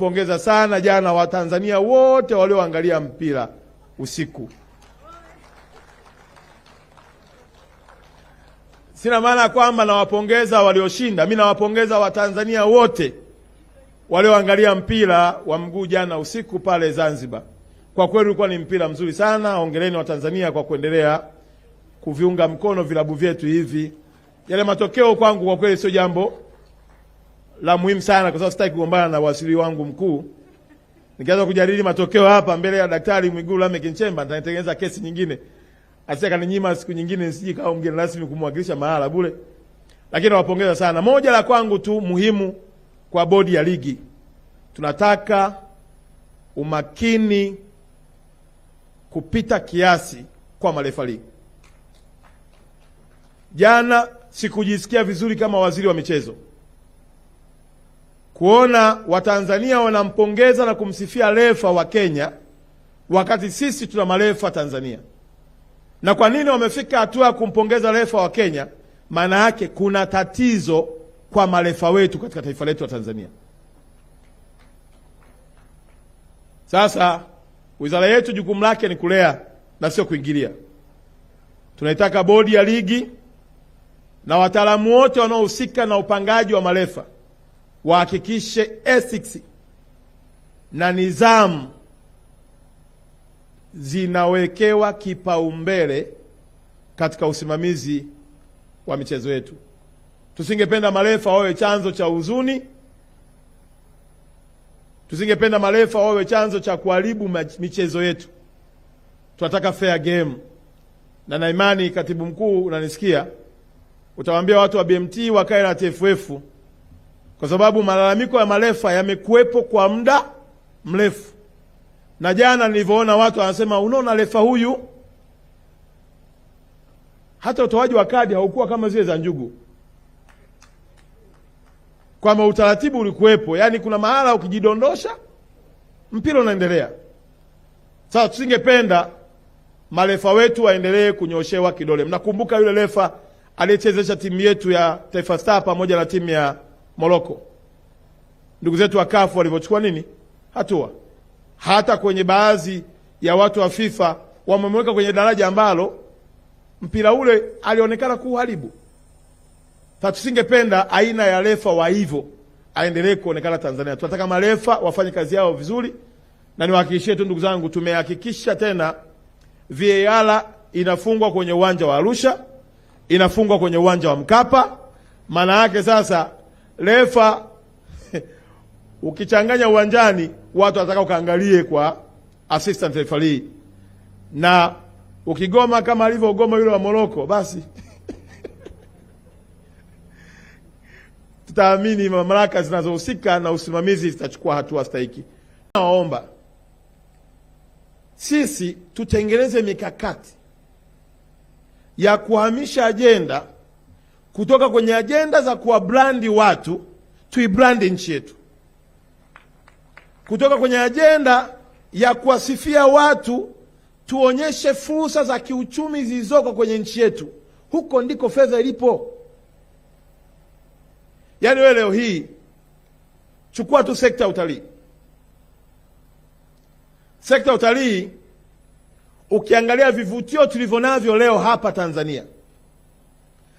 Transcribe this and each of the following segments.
Pongeza sana jana Watanzania wote walioangalia mpira usiku. Sina maana kwamba nawapongeza walioshinda, mimi nawapongeza Watanzania wote walioangalia mpira wa mguu jana usiku pale Zanzibar. Kwa kweli ulikuwa ni mpira mzuri sana. Hongereni Watanzania kwa kuendelea kuviunga mkono vilabu vyetu hivi. Yale matokeo kwangu kwa kweli sio jambo la muhimu sana, kwa sababu sitaki kugombana na waziri wangu mkuu. Nikianza kujadili matokeo hapa mbele ya Daktari Mwigulu Lameck Nchemba, nitatengeneza kesi nyingine. Asije kaninyima siku nyingine nisije kama mgeni rasmi kumwakilisha mahala bure. Lakini nawapongeza sana. Moja la kwangu tu muhimu kwa bodi ya ligi. Tunataka umakini kupita kiasi kwa marefali. Jana sikujisikia vizuri kama waziri wa michezo kuona Watanzania wanampongeza na kumsifia refa wa Kenya wakati sisi tuna marefa Tanzania. Na kwa nini wamefika hatua ya kumpongeza refa wa Kenya? Maana yake kuna tatizo kwa marefa wetu katika taifa letu la Tanzania. Sasa wizara yetu jukumu lake ni kulea na sio kuingilia. Tunaitaka bodi ya ligi na wataalamu wote wanaohusika na upangaji wa marefa wahakikishe ethics na nidhamu zinawekewa kipaumbele katika usimamizi wa michezo yetu. Tusingependa marefa wawe chanzo cha huzuni. Tusingependa marefa wawe chanzo cha kuharibu michezo yetu. Tunataka fair game. Na na imani katibu mkuu unanisikia, utawaambia watu wa BMT wakae na TFF, kwa sababu malalamiko ya marefa yamekuwepo kwa muda mrefu. Na jana nilivyoona watu wanasema unaona refa huyu, hata utoaji wa kadi haukuwa kama zile za njugu, kwamba utaratibu ulikuwepo. Yani kuna mahala ukijidondosha mpira unaendelea. Sasa tusingependa marefa wetu waendelee kunyoshewa kidole. Mnakumbuka yule refa aliyechezesha timu yetu ya Taifa Star pamoja na timu ya Morocco, ndugu zetu wa CAF walivyochukua nini hatua. Hata kwenye baadhi ya watu wa FIFA wamemweka kwenye daraja ambalo mpira ule alionekana kuharibu. Sasa tusingependa aina ya refa wa hivyo aendelee kuonekana Tanzania. Tunataka marefa wafanye kazi yao vizuri, na niwahakikishie tu ndugu zangu, tumehakikisha tena VAR inafungwa kwenye uwanja wa Arusha, inafungwa kwenye uwanja wa Mkapa. Maana yake sasa refa ukichanganya uwanjani, watu wataka ukaangalie kwa assistant referee, na ukigoma kama alivyogoma yule wa Morocco, basi tutaamini mamlaka zinazohusika na usimamizi zitachukua hatua stahiki. Naomba sisi tutengeneze mikakati ya kuhamisha ajenda kutoka kwenye ajenda za kuwabrandi watu tuibrandi nchi yetu, kutoka kwenye ajenda ya kuwasifia watu tuonyeshe fursa za kiuchumi zilizoko kwenye nchi yetu. Huko ndiko fedha ilipo. Yani wewe leo hii chukua tu sekta ya utalii. Sekta ya utalii, ukiangalia vivutio tulivyonavyo leo hapa Tanzania,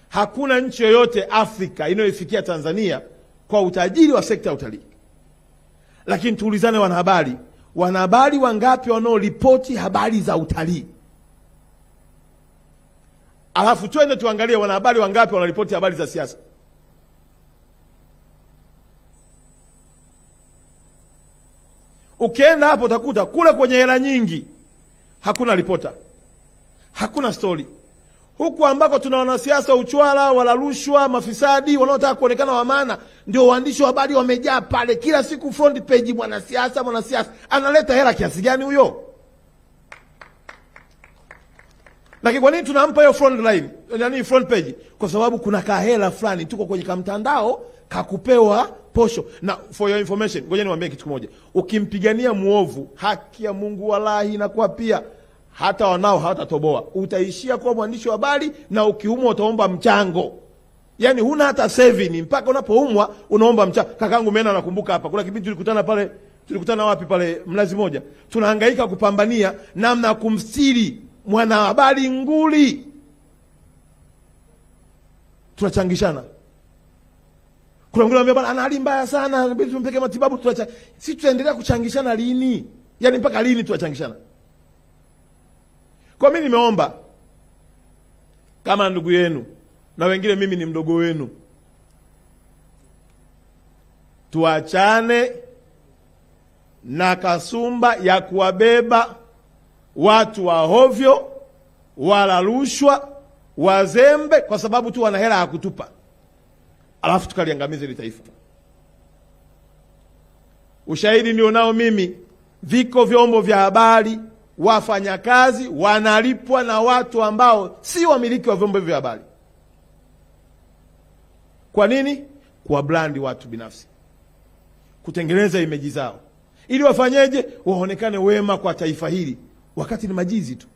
hakuna nchi yoyote Afrika inayoifikia Tanzania kwa utajiri wa sekta ya utalii. Lakini tuulizane wanahabari, wanahabari wangapi wanaoripoti habari za utalii? Alafu twende tuangalie wanahabari wangapi wanaripoti habari za siasa. Ukienda hapo utakuta kule kwenye hela nyingi hakuna ripota, hakuna story. Huku ambako tuna wanasiasa uchwala, wala rushwa, mafisadi, wanaotaka kuonekana wa maana, ndio waandishi wa habari wamejaa pale. Kila siku front page, mwanasiasa. Analeta hela kiasi gani huyo? Lakini kwa nini tunampa hiyo front line? Yaani front page? Kwa sababu kuna kahela fulani tuko kwenye kamtandao kakupewa posho. Na for your information, ngoja niwaambie kitu kimoja. Ukimpigania muovu, haki ya Mungu wallahi inakuwa pia hata wanao hawatatoboa. Utaishia kwa mwandishi wa habari, na ukiumwa utaomba mchango. Yani huna hata saving mpaka unapoumwa unaomba mchango. Kakangu Mena nakumbuka hapa kuna kipindi tulikutana pale tulikutana wapi pale Mnazi Moja, tunahangaika kupambania namna kumstiri mwanahabari nguli. Tunachangishana. Kuna mwingine anambia bwana ana hali mbaya sana, inabidi tumpeleke matibabu. Sisi tutaendelea kuchangishana lini? Yaani mpaka lini tuachangishana? Kwa mimi nimeomba kama ndugu yenu na wengine, mimi ni mdogo wenu, tuachane na kasumba ya kuwabeba watu wa hovyo wala rushwa wazembe kwa sababu tu wana hela ya kutupa, alafu tukaliangamiza ile taifa. Ushahidi ndio nao mimi, viko vyombo vya habari, wafanyakazi wanalipwa na watu ambao si wamiliki wa vyombo vya habari. Kwa nini? Kwa brandi watu binafsi, kutengeneza imeji zao, ili wafanyeje? Waonekane wema kwa taifa hili, wakati ni majizi tu.